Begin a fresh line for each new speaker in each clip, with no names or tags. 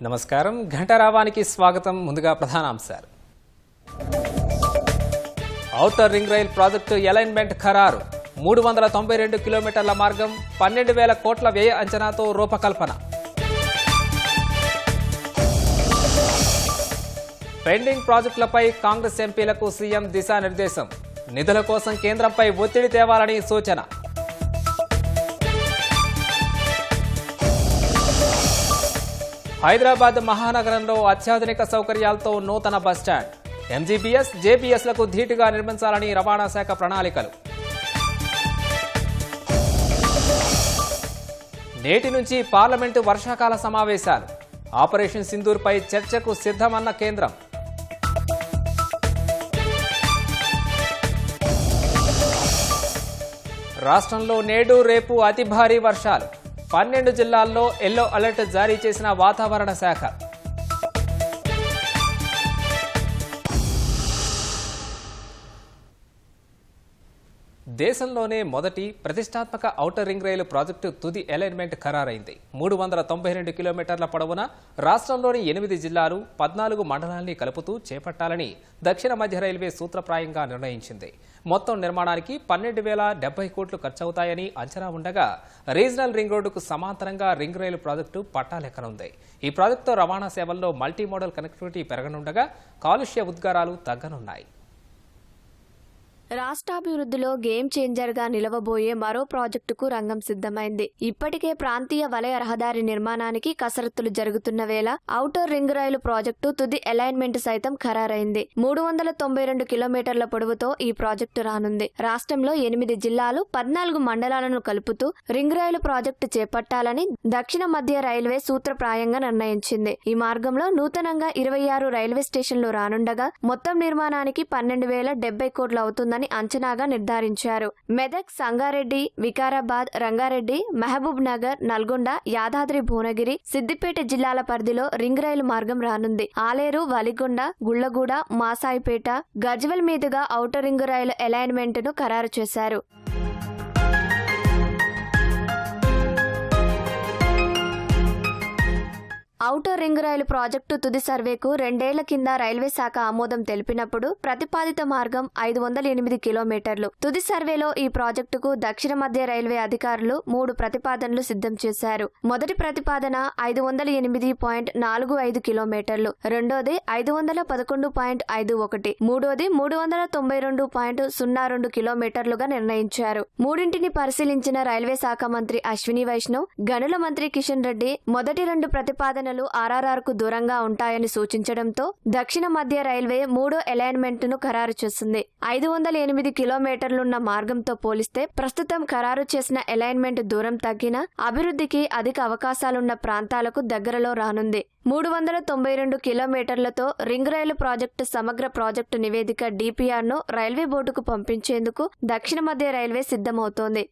నమస్కారం ఘంటారావానికి స్వాగతం. ముందుగా ప్రధానాంశాలు. Outer ring rail project alignment ఖరారు. 392 కిలోమీటర్ల మార్గం 12,000 కోట్ల వ్యయ అంచనాతో రూపకల్పన. పెండింగ్ ప్రాజెక్టులపై కాంగ్రెస్ ఎంపీలకు సీఎం దిశానిర్దేశం. నిధుల కోసం కేంద్రంపై ఒత్తిడి తేవాలని సూచన. హైదరాబాద్ మహానగరంలో అత్యాధునిక సౌకర్యాలతో నూతన బస్టాండ్. ఎంజీబీఎస్, జేబీఎస్లకు ధీటుగా నిర్మించాలని రవాణా శాఖ ప్రణాళికలు. నేటి నుంచి పార్లమెంటు వర్షాకాల సమావేశాలు. ఆపరేషన్ సింధూర్పై చర్చకు సిద్ధమన్న కేంద్రం. రాష్ట్రంలో నేడు రేపు అతి భారీ వర్షాలు. 12 జిల్లాల్లో ఎల్లో అలర్ట్ జారీ చేసిన వాతావరణ శాఖ. దేశంలోనే మొదటి ప్రతిష్టాత్మక ఔటర్ రింగ్ రైలు ప్రాజెక్టు తుది అలైన్మెంట్ ఖరారైంది. 392 కిలోమీటర్ల పొడవున రాష్ట్రంలోని 8 జిల్లాలు 14 మండలాల్ని కలుపుతూ చేపట్టాలని దక్షిణ మధ్య రైల్వే సూత్రప్రాయంగా నిర్ణయించింది. మొత్తం నిర్మాణానికి 12,070 కోట్లు ఖర్చవుతాయని అంచనా ఉండగా రీజనల్ రింగ్ రోడ్డుకు సమాంతరంగా రింగ్ రైలు ప్రాజెక్టు పట్టాలెక్కనుంది. ఈ ప్రాజెక్టుతో రవాణా సేవల్లో మల్టీ మోడల్ కనెక్టివిటీ పెరగనుండగా కాలుష్య ఉద్గారాలు తగ్గనున్నాయి.
రాష్ట్రాభివృద్ధిలో గేమ్ చేంజర్ గా నిలవబోయే మరో ప్రాజెక్టుకు రంగం సిద్ధమైంది. ఇప్పటికే ప్రాంతీయ వలయ రహదారి నిర్మాణానికి కసరత్తులు జరుగుతున్న వేళ ఔటర్ రింగ్ రైలు ప్రాజెక్టు తుది అలైన్మెంట్ సైతం ఖరారైంది. 392 కిలోమీటర్ల పొడవుతో ఈ ప్రాజెక్టు రానుంది. రాష్ట్రంలో 8 జిల్లాలు 14 మండలాలను కలుపుతూ రింగ్ రైలు ప్రాజెక్టు చేపట్టాలని దక్షిణ మధ్య రైల్వే సూత్రప్రాయంగా నిర్ణయించింది. ఈ మార్గంలో నూతనంగా 26 రైల్వే స్టేషన్లు రానుండగా మొత్తం నిర్మాణానికి 12,070 కోట్లు అవుతుంది అంచనాగా నిర్ధారించారు. మెదక్, సంగారెడ్డి, వికారాబాద్, రంగారెడ్డి, మహబూబ్ నగర్, నల్గొండ, యాదాద్రి భువనగిరి, సిద్దిపేట జిల్లాల పరిధిలో రింగ్ రైలు మార్గం రానుంది. ఆలేరు, వలిగొండ, గుళ్లగూడ, మాసాయిపేట, గజ్వెల్ మీదుగా ఔటర్ రింగ్ రైలు అలైన్మెంట్ ను ఖరారు చేశారు. ఔటర్ రింగ్ రైలు ప్రాజెక్టు తుది సర్వేకు 2 ఏళ్ల కింద రైల్వే శాఖ ఆమోదం తెలిపినప్పుడు ప్రతిపాదిత మార్గం 508 కిలోమీటర్లు. తుది సర్వేలో ఈ ప్రాజెక్టుకు దక్షిణ మధ్య రైల్వే అధికారులు 3 ప్రతిపాదనలు సిద్ధం చేశారు. మొదటి ప్రతిపాదన 508.45 కిలోమీటర్లు, రెండోది 511.51, మూడోది 392.02 కిలోమీటర్లుగా నిర్ణయించారు. మూడింటిని పరిశీలించిన రైల్వే శాఖ మంత్రి అశ్విని వైష్ణవ్, గనుల మంత్రి కిషన్ రెడ్డి మొదటి 2 ప్రతిపాదనలు ఆర్ఆర్ఆర్ కు దూరంగా ఉంటాయని సూచించడంతో దక్షిణ మధ్య రైల్వే 3వ అలైన్మెంట్ ను ఖరారు చేసింది. 508 కిలోమీటర్లున్న మార్గంతో పోలిస్తే ప్రస్తుతం ఖరారు చేసిన అలైన్మెంట్ దూరం తగ్గిన అభివృద్ధికి అధిక అవకాశాలున్న ప్రాంతాలకు దగ్గరలో రానుంది. 392 కిలోమీటర్లతో రింగ్ రైలు ప్రాజెక్టు సమగ్ర ప్రాజెక్టు నివేదిక డిపిఆర్ ను రైల్వే బోర్డుకు పంపించేందుకు దక్షిణ మధ్య రైల్వే సిద్ధమవుతోంది.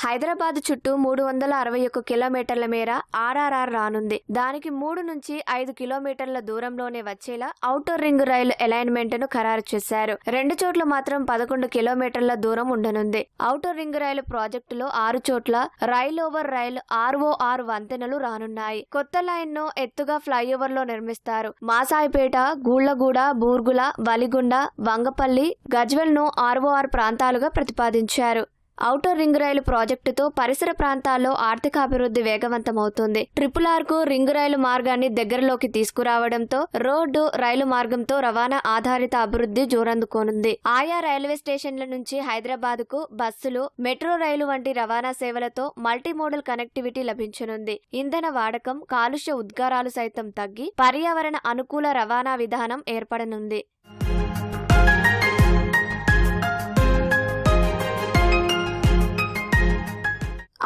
హైదరాబాద్ చుట్టూ 361 కిలోమీటర్ల మేర ఆర్ఆర్ఆర్ రానుంది. దానికి 3 నుంచి 5 కిలోమీటర్ల దూరంలోనే వచ్చేలా ఔటర్ రింగ్ రైలు అలైన్మెంట్ ను ఖరారు చేశారు. 2 చోట్ల మాత్రం 11 కిలోమీటర్ల దూరం ఉండనుంది. ఔటర్ రింగ్ రైలు ప్రాజెక్టులో 6 చోట్ల రైల్ ఓవర్ రైల్ ROR వంతెనలు రానున్నాయి. కొత్త లైన్ ను ఎత్తుగా ఫ్లైఓవర్ లో నిర్మిస్తారు. మాసాయిపేట, గూళ్లగూడ, బూర్గుల, వలిగొండ, వంగపల్లి, గజ్వెల్ ను ROR ప్రాంతాలుగా ప్రతిపాదించారు. ఔటర్ రింగ్ రైలు ప్రాజెక్టుతో పరిసర ప్రాంతాల్లో ఆర్థికాభివృద్ధి వేగవంతమవుతుంది. RRR కు రింగ్ రైలు మార్గాన్ని దగ్గరలోకి తీసుకురావడంతో రోడ్డు, రైలు మార్గంతో రవాణా ఆధారిత అభివృద్ధి జోరందుకోనుంది. ఆయా రైల్వే స్టేషన్ల నుంచి హైదరాబాద్ కు బస్సులు, మెట్రో రైలు వంటి రవాణా సేవలతో మల్టీ మోడల్ కనెక్టివిటీ లభించనుంది. ఇంధన వాడకం, కాలుష్య ఉద్గారాలు సైతం తగ్గి పర్యావరణ అనుకూల రవాణా విధానం ఏర్పడనుంది.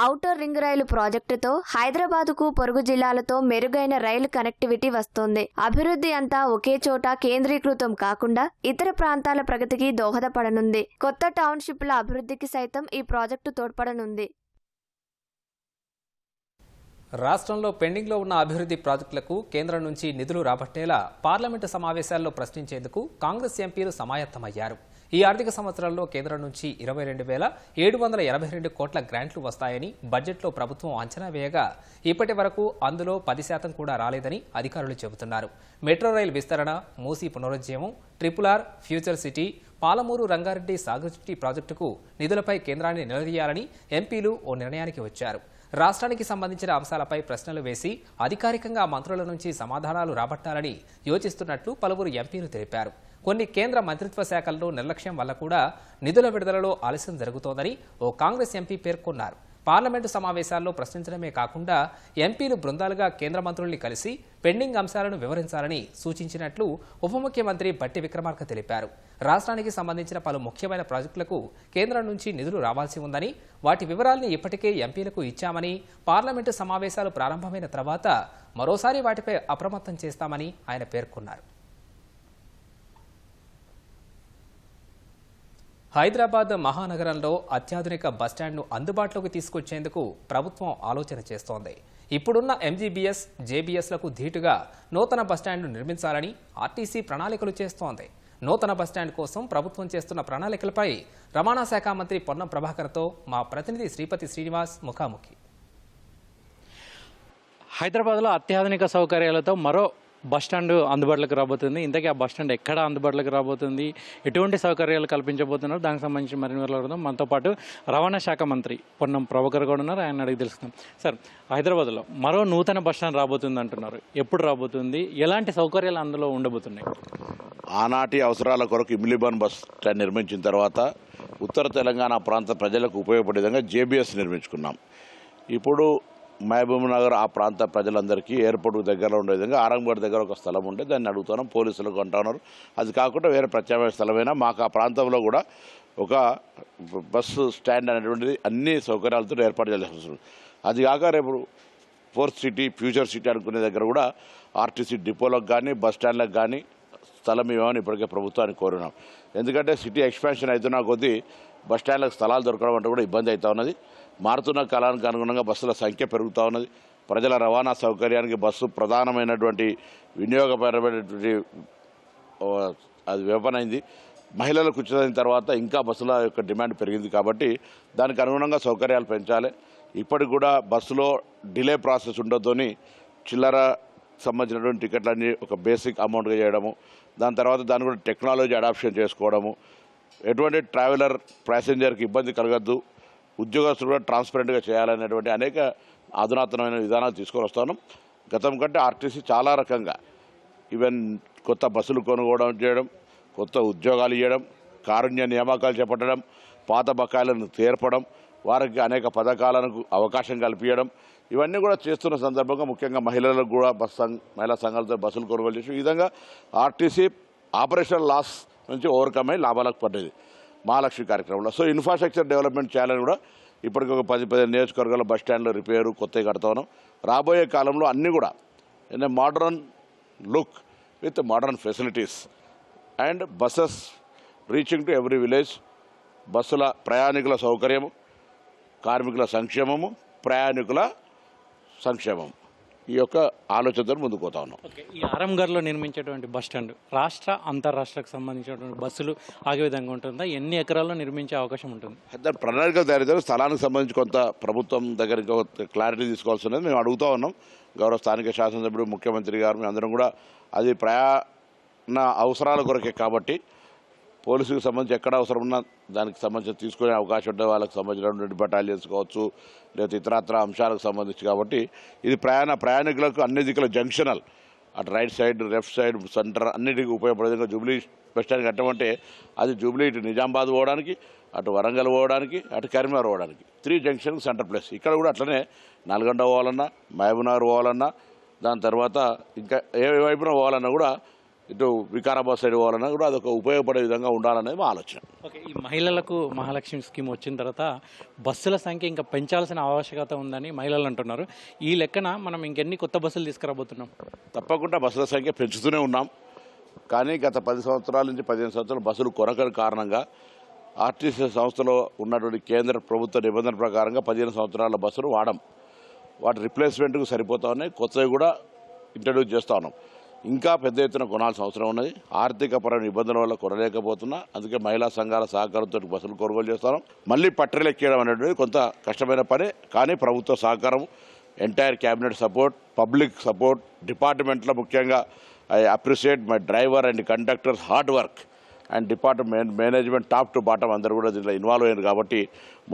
ఔటర్ రింగ్ రైలు ప్రాజెక్టుతో హైదరాబాద్కు పొరుగు జిల్లాలతో మెరుగైన రైలు కనెక్టివిటీ వస్తోంది. అభివృద్ధి అంతా ఒకే చోట కేంద్రీకృతం కాకుండా ఇతర ప్రాంతాల ప్రగతికి దోహదపడనుంది. కొత్త టౌన్షిప్ల అభివృద్ధికి సైతం ఈ ప్రాజెక్టు తోడ్పడనుంది.
రాష్ట్రంలో పెండింగ్లో ఉన్న అభివృద్ధి ప్రాజెక్టులకు కేంద్రం నుంచి నిధులు రాబట్టేలా పార్లమెంటు సమావేశాల్లో ప్రశ్నించేందుకు కాంగ్రెస్ ఎంపీలు సమాయత్తమయ్యారు. ఈ ఆర్థిక సంవత్సరంలో కేంద్రం నుంచి 22,782 కోట్ల గ్రాంట్లు వస్తాయని బడ్జెట్లో ప్రభుత్వం అంచనా వేయగా ఇప్పటి వరకు అందులో 10% కూడా రాలేదని అధికారులు చెబుతున్నారు. మెట్రో రైలు విస్తరణ, మూసీ పునరుజ్జీవం, triple R, future city, Palamuru Rangareddy సాగునీటి ప్రాజెక్టుకు నిధులపై కేంద్రాన్ని నిలదీయాలని ఎంపీలు ఓ నిర్ణయానికి వచ్చారు. రాష్ట్రానికి సంబంధించిన అంశాలపై ప్రశ్నలు వేసి అధికారికంగా మంత్రుల నుంచి సమాధానాలు రాబట్టాలని యోచిస్తున్నట్లు పలువురు ఎంపీలు తెలిపారు. కొన్ని కేంద్ర మంత్రిత్వ శాఖల్లో నిర్లక్ష్యం వల్ల కూడా నిధుల విడుదలలో ఆలస్యం జరుగుతోందని ఓ కాంగ్రెస్ ఎంపీ పేర్కొన్నారు. పార్లమెంటు సమావేశాల్లో ప్రశ్నించడమే కాకుండా ఎంపీలు బృందాలుగా కేంద్ర మంత్రుల్ని కలిసి పెండింగ్ అంశాలను వివరించాలని సూచించినట్లు ఉప ముఖ్యమంత్రి బట్టి విక్రమార్క తెలిపారు. రాష్ట్రానికి సంబంధించిన పలు ముఖ్యమైన ప్రాజెక్టులకు కేంద్రం నుంచి నిధులు రావాల్సి ఉందని, వాటి వివరాల్ని ఇప్పటికే ఎంపీలకు ఇచ్చామని, పార్లమెంటు సమావేశాలు ప్రారంభమైన తర్వాత మరోసారి వాటిపై అప్రమత్తం చేస్తామని ఆయన పేర్కొన్నారు. హైదరాబాద్ మహానగరంలో అత్యాధునిక బస్టాండ్ను అందుబాటులోకి తీసుకొచ్చేందుకు ప్రభుత్వం ఆలోచన చేస్తోంది. ఇప్పుడున్న ఎంజీబీఎస్, జేబీఎస్లకు ధీటుగా నూతన బస్టాండ్ను నిర్మించాలని ఆర్టీసీ ప్రణాళికలు చేస్తోంది. నూతన బస్టాండ్ కోసం ప్రభుత్వం చేస్తున్న ప్రణాళికలపై రవాణా శాఖ మంత్రి పొన్నం ప్రభాకర్తో మా ప్రతినిధి శ్రీపతి శ్రీనివాస్ ముఖాముఖి.
హైదరాబాద్లో అత్యాధునిక సౌకర్యాలతో మరో బస్టాండ్ అందుబాటులోకి రాబోతుంది. ఇంతకీ ఆ బస్టాండ్ ఎక్కడ అందుబాటులోకి రాబోతుంది, ఎటువంటి సౌకర్యాలు కల్పించబోతున్నారు, దానికి సంబంధించి మరిన్ని వివరాలు మనతో పాటు రవాణా శాఖ మంత్రి పొన్నం ప్రభాకర్ కూడా ఉన్నారు. ఆయన అడిగి తెలుసుకుందాం. సార్, హైదరాబాద్లో మరో నూతన బస్టాండ్ రాబోతుంది అంటున్నారు. ఎప్పుడు రాబోతుంది, ఎలాంటి సౌకర్యాలు అందులో ఉండబోతున్నాయి?
ఆనాటి అవసరాల కొరకు ఇమ్లిబాన్ బస్ స్టాండ్ నిర్మించిన తర్వాత ఉత్తర తెలంగాణ ప్రాంత ప్రజలకు ఉపయోగపడే విధంగా జేబీఎస్ నిర్మించుకున్నాం. ఇప్పుడు మహబూబ్ నగర్ ఆ ప్రాంత ప్రజలందరికీ ఎయిర్పోర్ట్ దగ్గరలో ఉండే విధంగా ఆరంగడ్ దగ్గర ఒక స్థలం ఉంటే దాన్ని అడుగుతున్నాం, పోలీసులకు అంటా ఉన్నారు. అది కాకుండా వేరే ప్రత్యామ్నాయ స్థలమైనా మాకు ఆ ప్రాంతంలో కూడా ఒక బస్సు స్టాండ్ అనేటువంటిది అన్ని సౌకర్యాలతో ఏర్పాటు చేయాల్సి వస్తుంది. అది కాక రేపు ఫోర్త్ సిటీ, ఫ్యూచర్ సిటీ అనుకునే దగ్గర కూడా ఆర్టీసీ డిపోలకు కానీ బస్ స్టాండ్లకు కానీ స్థలం ఇవ్వమని ఇప్పటికే ప్రభుత్వాన్ని కోరినాం. ఎందుకంటే సిటీ ఎక్స్పాన్షన్ అవుతున్న కొద్దీ బస్ స్టాండ్లకు స్థలాలు దొరకడం అంటే కూడా ఇబ్బంది అవుతూ ఉన్నది. మారుతున్న కాలానికి అనుగుణంగా బస్సుల సంఖ్య పెరుగుతూ ఉన్నది. ప్రజల రవాణా సౌకర్యానికి బస్సు ప్రధానమైనటువంటి వినియోగపరమైనటువంటి అది వేపనైంది. మహిళలకు ఉచితమైన తర్వాత ఇంకా బస్సుల యొక్క డిమాండ్ పెరిగింది కాబట్టి దానికి అనుగుణంగా సౌకర్యాలు పెంచాలి. ఇప్పటికి కూడా బస్సులో డిలే ప్రాసెస్ ఉండొద్దని చిల్లర సంబంధించినటువంటి టికెట్లన్నీ ఒక బేసిక్ అమౌంట్గా చేయడము, దాని తర్వాత దాన్ని కూడా టెక్నాలజీ అడాప్షన్ చేసుకోవడము, ఎటువంటి ట్రావెలర్ ప్యాసింజర్కి ఇబ్బంది కలగద్దు, ఉద్యోగస్తులు కూడా ట్రాన్స్పరెంట్గా చేయాలనేటువంటి అనేక అధునాతనమైన విధానాలు తీసుకొని వస్తాను. గతం కంటే ఆర్టీసీ చాలా రకంగా ఈవెన్ కొత్త బస్సులు కొనుగోవడం చేయడం, కొత్త ఉద్యోగాలు ఇవ్వడం, కారుణ్య నియామకాలు చేపట్టడం, పాత బకాయిలను తీర్పడం, వారికి అనేక పథకాలకు అవకాశం కల్పించడం, ఇవన్నీ కూడా చేస్తున్న సందర్భంగా ముఖ్యంగా మహిళలకు కూడా మహిళా సంఘాలతో బస్సులు కొనుగోలు చేసి ఈ విధంగా ఆర్టీసీ ఆపరేషనల్ లాస్ నుంచి ఓవర్కమ్ అయి లాభాలకు పడ్డది మహాలక్ష్మి కార్యక్రమంలో. సో ఇన్ఫ్రాస్ట్రక్చర్ డెవలప్మెంట్ చేయాలని కూడా ఇప్పటికి ఒక 10-15 నియోజకవర్గాల బస్ స్టాండ్లు రిపేరు కొత్తగా కడతా ఉన్నాం. రాబోయే కాలంలో అన్నీ కూడా in a modern look with modern facilities and buses reaching to every village. బస్సుల ప్రయాణికుల సౌకర్యము, కార్మికుల సంక్షేమము, ప్రయాణికుల సంక్షేమం, ఈ యొక్క ఆలోచనతో ముందుకు పోతా ఉన్నాం.
ఓకే, ఈ ఆరంగర్లో నిర్మించేటువంటి బస్ స్టాండ్ రాష్ట్ర అంతర్రాష్ట్రకు సంబంధించినటువంటి బస్సులు ఆగే విధంగా ఉంటుందా? ఎన్ని ఎకరాల్లో నిర్మించే అవకాశం ఉంటుంది?
దాని ప్రణాళికలు తయారు చేయాలి. స్థలానికి సంబంధించి కొంత ప్రభుత్వం దగ్గర ఇంకా క్లారిటీ తీసుకోవాల్సి ఉన్నది. మేము అడుగుతూ ఉన్నాం. గౌరవ స్థానిక శాసనసభ్యుడు, ముఖ్యమంత్రి గారు, మేము అందరం కూడా అది ప్రయాణ అవసరాల కొరకే కాబట్టి పోలీసులకు సంబంధించి ఎక్కడ అవసరం ఉన్నా దానికి సంబంధించి తీసుకునే అవకాశం ఉంటుంది. వాళ్ళకి సంబంధించినటువంటి బటాలియన్స్ కావచ్చు, లేదా ఇతరత్ర అంశాలకు సంబంధించి కాబట్టి ఇది ప్రయాణికులకు అన్ని దిక్కుల జంక్షనల్, అటు right side, left side, centre అన్నిటికీ ఉపయోగపడే విధంగా జూబ్లీ బస్ స్టాండ్ కట్టమంటే అది జూబ్లీ ఇటు నిజామాబాద్ పోవడానికి, అటు వరంగల్ పోవడానికి, అటు కరీంనగర్ పోవడానికి 3 జంక్షన్ సెంటర్ ప్లేస్. ఇక్కడ కూడా అట్లనే నల్గొండ పోవాలన్నా, మహబూబ్ నగర్ పోవాలన్నా, దాని తర్వాత ఇంకా ఏ వైపున పోవాలన్నా కూడా, ఇటు వికారాబాద్ సైడ్ పోవాలన్నా కూడా అదొక ఉపయోగపడే విధంగా ఉండాలనేది మా ఆలోచన.
ఓకే, ఈ మహిళలకు మహాలక్ష్మి స్కీమ్ వచ్చిన తర్వాత బస్సుల సంఖ్య ఇంకా పెంచాల్సిన ఆవశ్యకత ఉందని మహిళలు అంటున్నారు. ఈ లెక్కన మనం ఇంకెన్ని కొత్త బస్సులు తీసుకురాబోతున్నాం?
తప్పకుండా బస్సుల సంఖ్య పెంచుతూనే ఉన్నాం. కానీ గత 10 సంవత్సరాల నుంచి 15 సంవత్సరాలు బస్సులు కొరకని కారణంగా ఆర్టీసీ సంస్థలో ఉన్నటువంటి కేంద్ర ప్రభుత్వ నిబంధన ప్రకారంగా 15 సంవత్సరాల బస్సులు వాడం. వాటి రిప్లేస్మెంట్కు సరిపోతా ఉన్నాయి. కొత్తవి కూడా ఇంట్రడ్యూస్ చేస్తూ ఉన్నాం. ఇంకా పెద్ద ఎత్తున కొనాల్సిన అవసరం ఉన్నది. ఆర్థికపరమైన ఇబ్బందుల వల్ల కొనలేకపోతున్నా, అందుకే మహిళా సంఘాల సహకారంతో బస్సులు కొనుగోలు చేస్తున్నాం. మళ్ళీ పట్టెలెక్కేయడం అనేటువంటిది కొంత కష్టమైన పనే, కానీ ప్రభుత్వ సహకారం, entire cabinet support, public support, డిపార్ట్మెంట్లో ముఖ్యంగా I appreciate my driver and conductors hard work and department management top to bottom అందరూ కూడా దీంట్లో ఇన్వాల్వ్ అయ్యారు కాబట్టి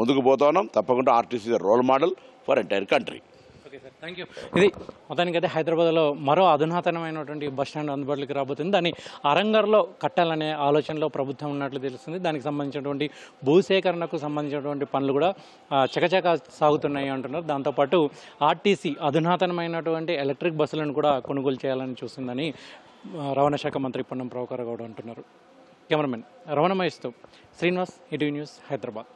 ముందుకు పోతా ఉన్నాం. తప్పకుండా RTC role model for entire country.
Okay sir, thank you. ఇది మొత్తానికైతే హైదరాబాద్లో మరో అధునాతనమైనటువంటి బస్ స్టాండ్ అందుబాటులోకి రాబోతుంది. దాన్ని అరంగర్లో కట్టాలనే ఆలోచనలో ప్రభుత్వం ఉన్నట్లు తెలుస్తుంది. దానికి సంబంధించినటువంటి భూసేకరణకు సంబంధించినటువంటి పనులు కూడా చకచకా సాగుతున్నాయి అంటున్నారు. దాంతోపాటు ఆర్టీసీ అధునాతనమైనటువంటి ఎలక్ట్రిక్ బస్సులను కూడా కొనుగోలు చేయాలని చూస్తుందని రవాణా శాఖ మంత్రి పొన్నం ప్రభాకర్ గౌడ్ అంటున్నారు. కెమెరామెన్ రమణ మహేష్తో శ్రీనివాస్, ఈటీవీ న్యూస్, హైదరాబాద్.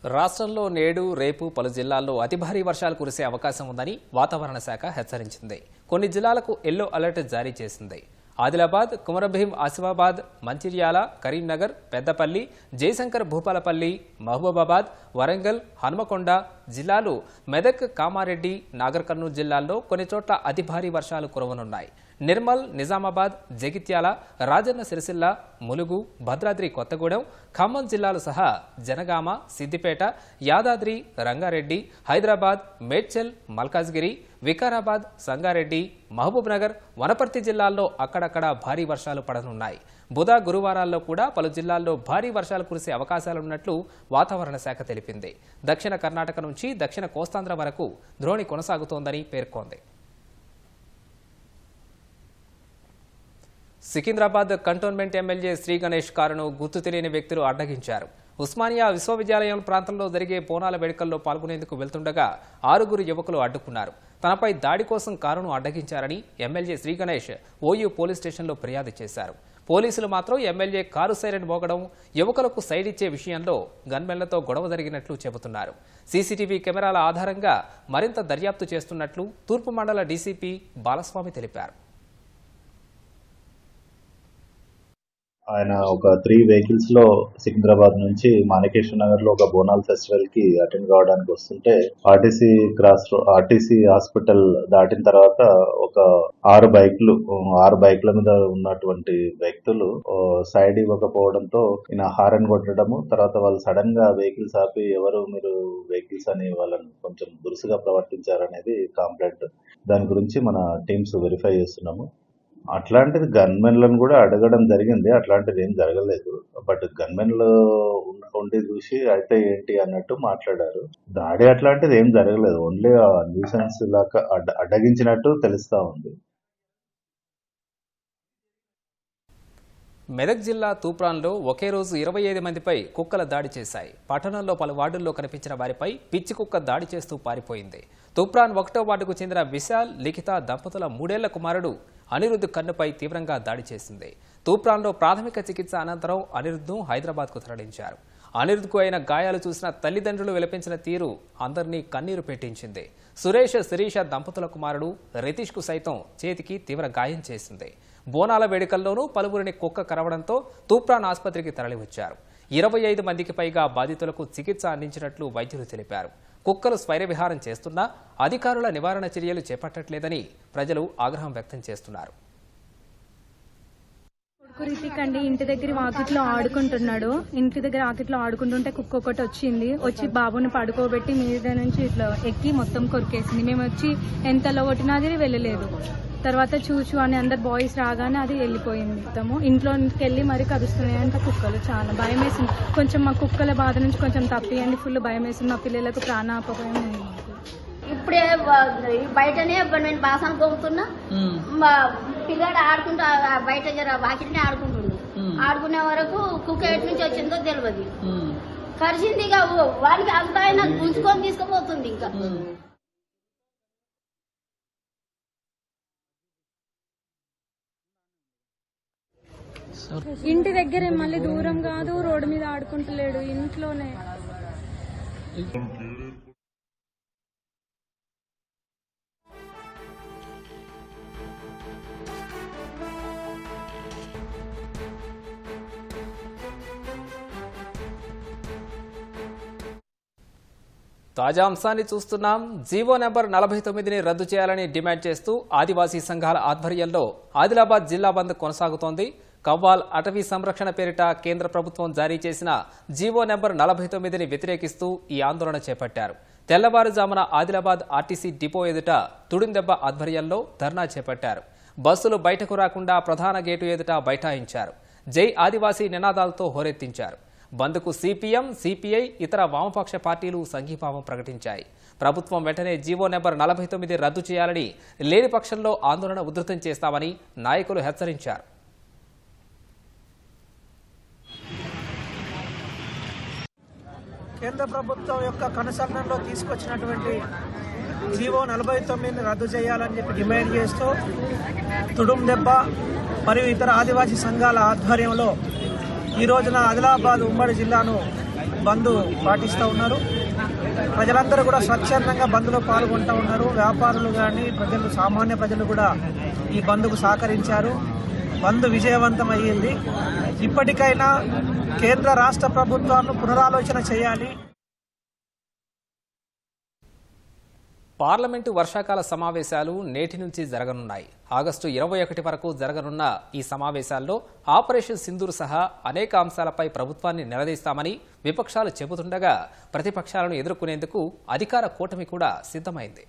రాష్ట్రంలో నేడు రేపు పలు జిల్లాల్లో అతి భారీ వర్షాలు కురిసే అవకాశం ఉందని వాతావరణ శాఖ హెచ్చరించింది. కొన్ని జిల్లాలకు ఎల్లో అలర్ట్ జారీ చేసింది. ఆదిలాబాద్, కుమరంభీం, ఆసిఫాబాద్, మంచిర్యాల, కరీంనగర్, పెద్దపల్లి, జయశంకర్ భూపాలపల్లి, మహబూబాబాద్, వరంగల్, హన్మకొండ జిల్లాలు, మెదక్, కామారెడ్డి, నాగర్ కర్నూలు జిల్లాల్లో కొన్ని చోట్ల అతి భారీ వర్షాలు కురవనున్నాయి. నిర్మల్, నిజామాబాద్, జగిత్యాల, రాజన్న సిరిసిల్ల, ములుగు, భద్రాద్రి కొత్తగూడెం, ఖమ్మం జిల్లాలు సహా జనగామ, సిద్దిపేట, యాదాద్రి, రంగారెడ్డి, హైదరాబాద్, మేడ్చల్, మల్కాజ్గిరి, వికారాబాద్, సంగారెడ్డి, మహబూబ్ నగర్, వనపర్తి జిల్లాల్లో అక్కడక్కడ భారీ వర్షాలు పడనున్నాయి. బుధ, గురువారాల్లో కూడా పలు జిల్లాల్లో భారీ వర్షాలు కురిసే అవకాశాలున్నట్లు వాతావరణ శాఖ తెలిపింది. దక్షిణ కర్ణాటక నుంచి దక్షిణ కోస్తాంధ్ర వరకు ద్రోణి కొనసాగుతోందని పేర్కొంది. సికింద్రాబాద్ కంటోన్మెంట్ ఎమ్మెల్యే శ్రీ గణేష్ కారును గుర్తు తెలియని వ్యక్తులు అడ్డగించారు. ఉస్మానియా విశ్వవిద్యాలయం ప్రాంతంలో జరిగే బోనాల వేడుకల్లో పాల్గొనేందుకు వెళ్తుండగా 6 యువకులు అడ్డుకున్నారు. తనపై దాడి కోసం కారును అడ్డగించారని MLA Sri Ganesh OU police స్టేషన్లో ఫిర్యాదు చేశారు. పోలీసులు మాత్రం ఎమ్మెల్యే కారు సైరన్ మోగడం, యువకులకు సైడ్ ఇచ్చే విషయంలో గన్మెన్లతో గొడవ జరిగినట్లు చెబుతున్నారు. సీసీటీవీ కెమెరాల ఆధారంగా మరింత దర్యాప్తు చేస్తున్నట్లు తూర్పు మండల డీసీపీ బాలస్వామి తెలిపారు.
ఆయన ఒక 3 వెహికల్స్ లో సికింద్రాబాద్ నుంచి మాణికేశ్వర నగర్ లో ఒక బోనాల్ ఫెస్టివల్ కి అటెండ్ కావడానికి వస్తుంటే ఆర్టీసీ హాస్పిటల్ దాటిన తర్వాత ఒక 6 బైక్ల మీద ఉన్నటువంటి వ్యక్తులు సైడ్ ఇవ్వకపోవడంతో ఈయన హారన్ కొట్టడము, తర్వాత వాళ్ళు సడన్ గా వెహికల్స్ ఆపి ఎవరు మీరు వెహికల్స్ అని వాళ్ళని కొంచెం దురుసుగా ప్రవర్తించారనేది కంప్లైంట్. దాని గురించి మన టీమ్స్ వెరిఫై చేస్తున్నాము. అట్లాంటిది గన్మెన్లను కూడా అడగడం జరిగింది, అట్లాంటిది ఏం జరగలేదు. బట్ గన్మెన్లు ఉండి చూసి అయితే ఏంటి అన్నట్టు మాట్లాడారు. దాడి అట్లాంటిది ఏం జరగలేదు, ఓన్లీ న్యూసెన్స్ లాగా అడ్డగించినట్టు తెలుస్తా ఉంది.
మెదక్ జిల్లా తూప్రాన్లో ఒకే రోజు 25 మందిపై కుక్కల దాడి చేశాయి. పట్టణంలో పలు వార్డుల్లో కనిపించిన వారిపై పిచ్చి కుక్క దాడి చేస్తూ పారిపోయింది. తూప్రాన్ 1వ వార్డుకు చెందిన విశాల్, లిఖిత దంపతుల 3 ఏళ్ల కుమారుడు అనిరుద్ధ్ కన్నుపై తీవ్రంగా దాడి చేసింది. తూప్రాన్లో ప్రాథమిక చికిత్స అనంతరం అనిరుద్ధ్ను హైదరాబాద్కు తరలించారు. అనిరుద్ధ్కు అయిన గాయాలు చూసిన తల్లిదండ్రులు విలపించిన తీరు అందరినీ కన్నీరు పెట్టించింది. సురేష్, శిరీష దంపతుల కుమారుడు రితీష్కు సైతం చేతికి తీవ్ర గాయం చేసింది. బోనాల వేడుకల్లోనూ పలువురిని కుక్క కరవడంతో తూప్రాన్ ఆసుపత్రికి తరలివచ్చారు. 25 మందికి పైగా బాధితులకు చికిత్స అందించినట్లు వైద్యులు తెలిపారు. కుక్కలు స్వైరవిహారం చేస్తున్నా అధికారుల నివారణ చర్యలు చేపట్టట్లేదని ప్రజలు ఆగ్రహం వ్యక్తం చేస్తున్నారు.
రితిక్ అండి ఇంటి దగ్గర వాకిట్లో ఆడుకుంటున్నాడు. ఇంటి దగ్గర వాకిట్లో ఆడుకుంటుంటే కుక్క ఒకటి వచ్చి బాబుని పడుకోబెట్టి మీద నుంచి ఇట్లా ఎక్కి మొత్తం కొరికేసింది. మేము వచ్చి ఎంతలో కొట్టినా అది వెళ్ళలేదు. తర్వాత చూచు అని అందరు బాయ్స్ రాగానే అది వెళ్ళిపోయింది. మొత్తము ఇంట్లోకి వెళ్ళి మరీ కరుస్తున్నాయంట కుక్కలు. చాలా భయం వేసింది. కొంచెం మా కుక్కల బాధ నుంచి కొంచెం తప్పియండి, ఫుల్ భయం వేసింది. మా పిల్లలకు ప్రాణాపాయం ఉంది.
ఇప్పుడే బయటనే నేను బాసన పోతున్నా, మా పిల్లాడు ఆడుకుంటూ బయట వాకిట్నే ఆడుకుంటుండు. ఆడుకునే వరకు కుక్క ఎటు నుంచి వచ్చిందో తెలియదు. కరిచింది, ఇక వాడికి అంతా అయినా గుంజుకొని తీసుకుపోతుంది. ఇంకా
ఇంటి దగ్గరే, మళ్ళీ దూరం కాదు, రోడ్డు మీద ఆడుకుంటలేడు, ఇంట్లోనే.
తాజా అంశాన్ని చూస్తున్నాం. జీవో నెంబర్ 49ని రద్దు చేయాలని డిమాండ్ చేస్తూ ఆదివాసీ సంఘాల ఆధ్వర్యంలో ఆదిలాబాద్ జిల్లా బంద్ కొనసాగుతోంది. కవ్వాల్ అటవీ సంరక్షణ పేరిట కేంద్ర ప్రభుత్వం జారీ చేసిన జీవో నెంబర్ 49ని వ్యతిరేకిస్తూ ఈ ఆందోళన చేపట్టారు. తెల్లవారుజామున ఆదిలాబాద్ ఆర్టీసీ డిపో ఎదుట తుడిందెబ్బ ఆధ్వర్యంలో ధర్నా చేపట్టారు. బస్సులు బయటకు రాకుండా ప్రధాన గేటు ఎదుట బైఠాయించారు. జై ఆదివాసీ నినాదాలతో హోరెత్తించారు. బంద్కు సిపిఎం, సిపిఐ, ఇతర వామపక్ష పార్టీలు సంఘీభావం ప్రకటించాయి. ప్రభుత్వం వెంటనే జీవో నెంబర్ 49 రద్దు చేయాలని, లేని పక్షంలో ఆందోళన ఉధృతం చేస్తామని నాయకులు హెచ్చరించారు.
కేంద్ర ప్రభుత్వం యొక్క కనుసన్నల్లో తీసుకొచ్చినటువంటి జీవో 49ని రద్దు చేయాలని చెప్పి డిమాండ్ చేస్తూ తుడుందెబ్బ మరియు ఇతర ఆదివాసీ సంఘాల ఆధ్వర్యంలో ఈ రోజున ఆదిలాబాద్ ఉమ్మడి జిల్లాను బంద్ పాటిస్తూ ఉన్నారు. ప్రజలందరూ కూడా స్వచ్ఛందంగా బంద్లో పాల్గొంటూ ఉన్నారు. వ్యాపారులు కానీ ప్రజలు, సామాన్య ప్రజలు కూడా ఈ బంద్కు సహకరించారు. బంద్ విజయవంతం అయ్యింది. ఇప్పటికైనా కేంద్ర రాష్ట్ర ప్రభుత్వాలను పునరాలోచన చేయాలి.
పార్లమెంటు వర్షాకాల సమావేశాలు నేటి నుంచి జరగనున్నాయి. ఆగస్టు 21 వరకు జరగనున్న ఈ సమావేశాల్లో ఆపరేషన్ సింధూర్ సహా అనేక అంశాలపై ప్రభుత్వాన్ని నిలదీస్తామని విపక్షాలు చెబుతుండగా ప్రతిపక్షాలను ఎదుర్కొనేందుకు అధికార కూటమి కూడా సిద్ధమైంది.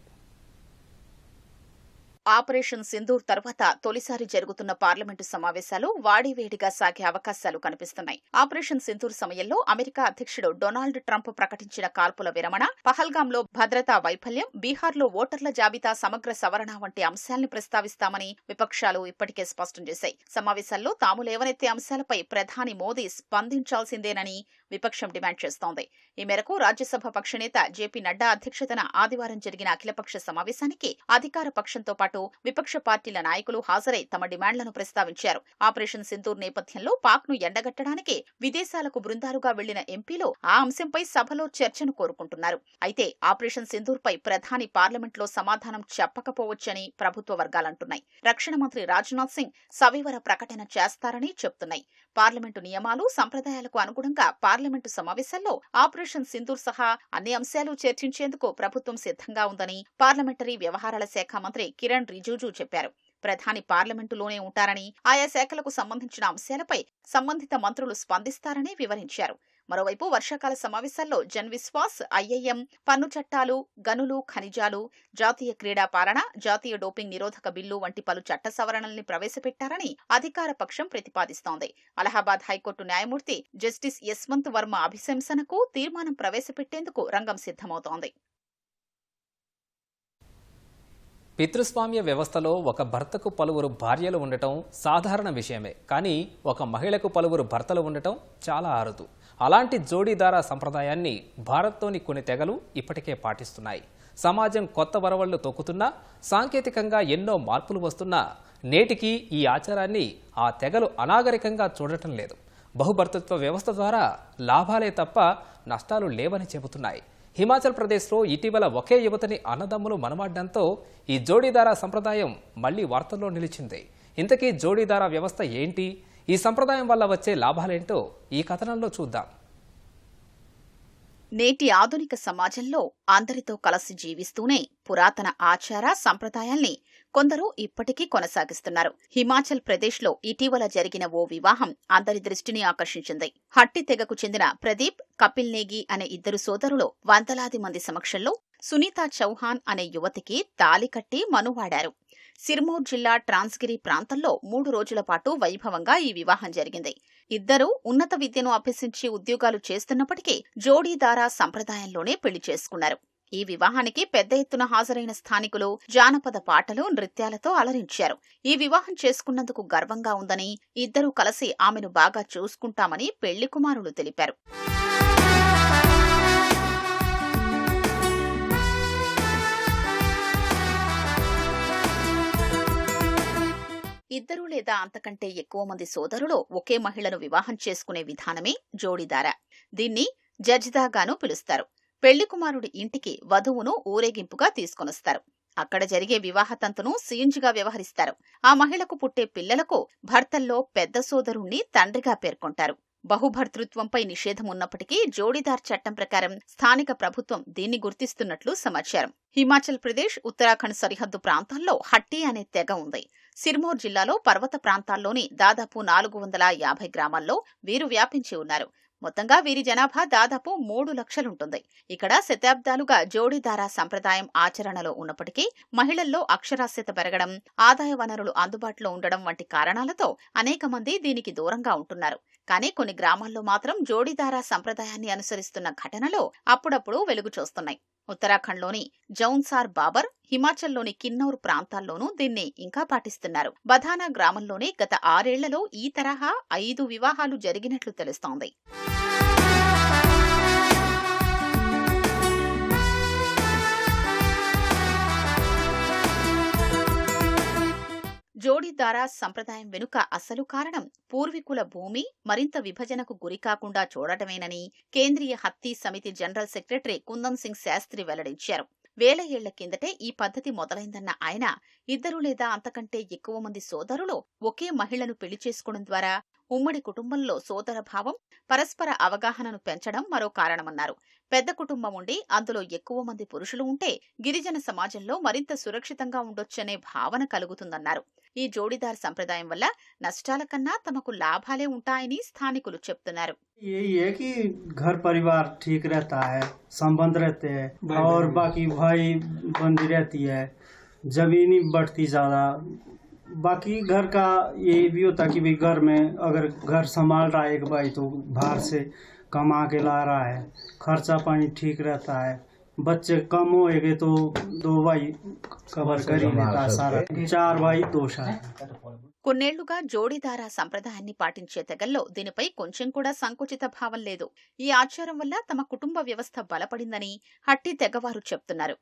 ఆపరేషన్ సింధూర్ తర్వాత తొలిసారి జరుగుతున్న పార్లమెంటు సమావేశాలు వాడివేడిగా సాగే అవకాశాలు కనిపిస్తున్నాయి. ఆపరేషన్ సింధూర్ సమయంలో అమెరికా అధ్యక్షుడు డొనాల్డ్ ట్రంప్ ప్రకటించిన కాల్పుల విరమణ, పహల్గాంలో భద్రతా వైఫల్యం, బీహార్లో ఓటర్ల జాబితా సమగ్ర సవరణ వంటి అంశాల్ని ప్రస్తావిస్తామని విపక్షాలు ఇప్పటికే స్పష్టం చేశాయి. సమావేశాల్లో తాము లేవనెత్తే అంశాలపై ప్రధాని మోదీ స్పందించాల్సిందేనని విపక్షం డిమాండ్ చేస్తోంది. ఈ మేరకు రాజ్యసభ పక్షనేత జేపీ నడ్డా అధ్యక్షతన ఆదివారం జరిగిన అఖిలపక్ష సమావేశానికి అధికార పక్షంతో పాటు విపక్ష పార్టీల నాయకులు హాజరై తమ డిమాండ్లను ప్రస్తావించారు. ఆపరేషన్ సింధూర్ నేపథ్యంలో పాక్ ను ఎండగట్టడానికి విదేశాలకు బృందాలుగా వెళ్లిన ఎంపీలు ఆ అంశంపై సభలో చర్చను కోరుకుంటున్నారు. అయితే ఆపరేషన్ సింధూర్ పై ప్రధాని పార్లమెంట్లో సమాధానం చెప్పకపోవచ్చని ప్రభుత్వ వర్గాలంటున్నాయి. రక్షణ మంత్రి రాజ్నాథ్ సింగ్ సవివర ప్రకటన చేస్తారని చెబుతున్నాయి. పార్లమెంటు నియమాలు, సంప్రదాయాలకు అనుగుణంగా పార్లమెంటు సమావేశాల్లో ఆపరేషన్ సింధూర్ సహా అన్ని అంశాలు చర్చించేందుకు ప్రభుత్వం సిద్ధంగా ఉందని పార్లమెంటరీ వ్యవహారాల శాఖ మంత్రి కిరణ్ రిజిజు చెప్పారు. ప్రధాని పార్లమెంటులోనే ఉంటారని, ఆయా శాఖలకు సంబంధించిన అంశాలపై సంబంధిత మంత్రులు స్పందిస్తారని వివరించారు. మరోవైపు వర్షాకాల సమావేశాల్లో జన్ విశ్వాస్, ఐఐఎం, పన్ను చట్టాలు, గనులు, ఖనిజాలు, జాతీయ క్రీడా పాలన, జాతీయ డోపింగ్ నిరోధక బిల్లు వంటి పలు చట్ట సవరణల్ని ప్రవేశపెట్టారని అధికార పక్షం ప్రతిపాదిస్తోంది. అలహాబాద్ హైకోర్టు న్యాయమూర్తి జస్టిస్ యశ్వంత్ వర్మ అభిశంసనకు తీర్మానం ప్రవేశపెట్టేందుకు రంగం సిద్ధమవుతోంది.
పితృస్వామ్య వ్యవస్థలో ఒక భర్తకు పలువురు భార్యలు ఉండటం సాధారణ విషయమే. కానీ ఒక మహిళకు పలువురు భర్తలు ఉండటం చాలా అరుదు. అలాంటి జోడీదారా సంప్రదాయాన్ని భారత్లోని కొన్ని తెగలు ఇప్పటికే పాటిస్తున్నాయి. సమాజం కొత్త వరవళ్లు తొక్కుతున్నా, సాంకేతికంగా ఎన్నో మార్పులు వస్తున్నా నేటికి ఈ ఆచారాన్ని ఆ తెగలు అనాగరికంగా చూడటం లేదు. బహుభర్తృత్వ వ్యవస్థ ద్వారా లాభాలే తప్ప నష్టాలు లేవని చెబుతున్నాయి. హిమాచల్ ప్రదేశ్లో ఇటీవల ఒకే యువతని అన్నదమ్ములు మనమాడడంతో ఈ జోడీదారా సంప్రదాయం మళ్లీ వార్తల్లో నిలిచింది. ఇంతకీ జోడీదారా వ్యవస్థ ఏంటి? ఈ సంప్రదాయం వల్ల వచ్చే లాభాలేంటో ఈ కథనంలో చూద్దాం.
నేటి ఆధునిక సమాజంలో అందరితో కలిసి జీవిస్తూనే పురాతన ఆచార సంప్రదాయాల్ని కొందరు ఇప్పటికీ కొనసాగిస్తున్నారు. హిమాచల్ ప్రదేశ్లో ఇటీవల జరిగిన ఓ వివాహం అందరి దృష్టిని ఆకర్షించింది. హట్టి తెగకు చెందిన ప్రదీప్, కపిల్ నేగి అనే ఇద్దరు సోదరులు వందలాది మంది సమక్షంలో సునీతా చౌహాన్ అనే యువతికి తాళి కట్టి మనువాడారు. సిర్మౌర్ జిల్లా ట్రాన్స్గిరి ప్రాంతంలో 3 రోజుల పాటు వైభవంగా ఈ వివాహం జరిగింది. ఇద్దరూ ఉన్నత విద్యను అభ్యసించి ఉద్యోగాలు చేస్తున్నప్పటికీ జోడీదారా సంప్రదాయంలోనే పెళ్లి చేసుకున్నారు. ఈ వివాహానికి పెద్ద ఎత్తున హాజరైన స్థానికులు జానపద పాటలు, నృత్యాలతో అలరించారు. ఈ వివాహం చేసుకున్నందుకు గర్వంగా ఉందని, ఇద్దరూ కలిసి ఆమెను బాగా చూసుకుంటామని పెళ్లి కుమారులు తెలిపారు. ఇద్దరు లేదా అంతకంటే ఎక్కువ మంది సోదరులు ఒకే మహిళను వివాహం చేసుకునే విధానమే జోడీదారా. దీన్ని జజ్దాగాను పిలుస్తారు. పెళ్లి కుమారుడి ఇంటికి వధువును ఊరేగింపుగా తీసుకొనొస్తారు. అక్కడ జరిగే వివాహ తంతును సీంజ్గా వ్యవహరిస్తారు. ఆ మహిళకు పుట్టే పిల్లలకు భర్తల్లో పెద్ద సోదరుణ్ణి తండ్రిగా పేర్కొంటారు. బహుభర్తృత్వంపై నిషేధం ఉన్నప్పటికీ జోడీదార్ చట్టం ప్రకారం స్థానిక ప్రభుత్వం దీన్ని గుర్తిస్తున్నట్లు సమాచారం. హిమాచల్ ప్రదేశ్, ఉత్తరాఖండ్ సరిహద్దు ప్రాంతాల్లో హట్టి అనే తెగ ఉంది. సిర్మౌర్ జిల్లాలో పర్వత ప్రాంతాల్లోని దాదాపు 450 గ్రామాల్లో వీరు వ్యాపించి ఉన్నారు. మొత్తంగా వీరి జనాభా దాదాపు 3 లక్షలుంటుంది. ఇక్కడ శతాబ్దాలుగా జోడీదారా సంప్రదాయం ఆచరణలో ఉన్నప్పటికీ మహిళల్లో అక్షరాస్యత పెరగడం, ఆదాయ వనరులు అందుబాటులో ఉండడం వంటి కారణాలతో అనేక మంది దీనికి దూరంగా ఉంటున్నారు. కానీ కొన్ని గ్రామాల్లో మాత్రం జోడీదారా సంప్రదాయాన్ని అనుసరిస్తున్న ఘటనలు అప్పుడప్పుడు వెలుగు చూస్తున్నాయి. ఉత్తరాఖండ్లోని జౌన్సార్ బాబర్, హిమాచల్లోని కిన్నౌర్ ప్రాంతాల్లోనూ దీన్ని ఇంకా పాటిస్తున్నారు. బధానా గ్రామంలోనే గత 6 ఏళ్లలో ఈ తరహా 5 వివాహాలు జరిగినట్లు తెలుస్తోంది. జోడీదారా సంప్రదాయం వెనుక అసలు కారణం పూర్వీకుల భూమి మరింత విభజనకు గురికాకుండా చూడటమేనని కేంద్రీయ హత్తి సమితి జనరల్ సెక్రటరీ కుందన్ సింగ్ శాస్త్రి వెల్లడించారు. 1000 ఏళ్ల కిందటే ఈ పద్ధతి మొదలైందన్న ఆయన 2 లేదా అంతకంటే ఎక్కువ మంది సోదరులు ఒకే మహిళను పెళ్లి చేసుకోవడం ద్వారా ఉమ్మడి కుటుంబంలో సోదరభావం, పరస్పర అవగాహనను పెంచడం మరో కారణమన్నారు. పెద్ద కుటుంబం ఉండి అందులో ఎక్కువ మంది పురుషులు ఉంటే గిరిజన సమాజంలో మరింత సురక్షితంగా ఉండొచ్చనే భావన కలుగుతుందన్నారు. ఈ జోడీదార్ సంప్రదాయం వల్ల నష్టాల కన్నా తమకు లాభాలే ఉంటాయని స్థానికులు చెప్తున్నారు.
यही है कि घर परिवार ठीक रहता है, संबंध रहते हैं और बाकी भाई बंदी रहती है, जमीनी बढ़ती ज्यादा। बाकी घर का ये भी होता कि भाई घर में अगर घर संभाल रहा है एक भाई तो बाहर से कमा के ला रहा है, खर्चा पानी ठीक रहता है। बच्चे कम होएंगे तो 2 भाई कवर कर ही लेता है सारा, 4 भाई 2 शादी।
కొన్నేళ్లుగా జోడీదారా సంప్రదాయాన్ని పాటించే తెగల్లో దీనిపై కొంచెం కూడా సంకుచిత భావం లేదు. ఈ ఆచారం వల్ల తమ కుటుంబ వ్యవస్థ బలపడిందని హట్టి తెగవారు చెప్తున్నారు.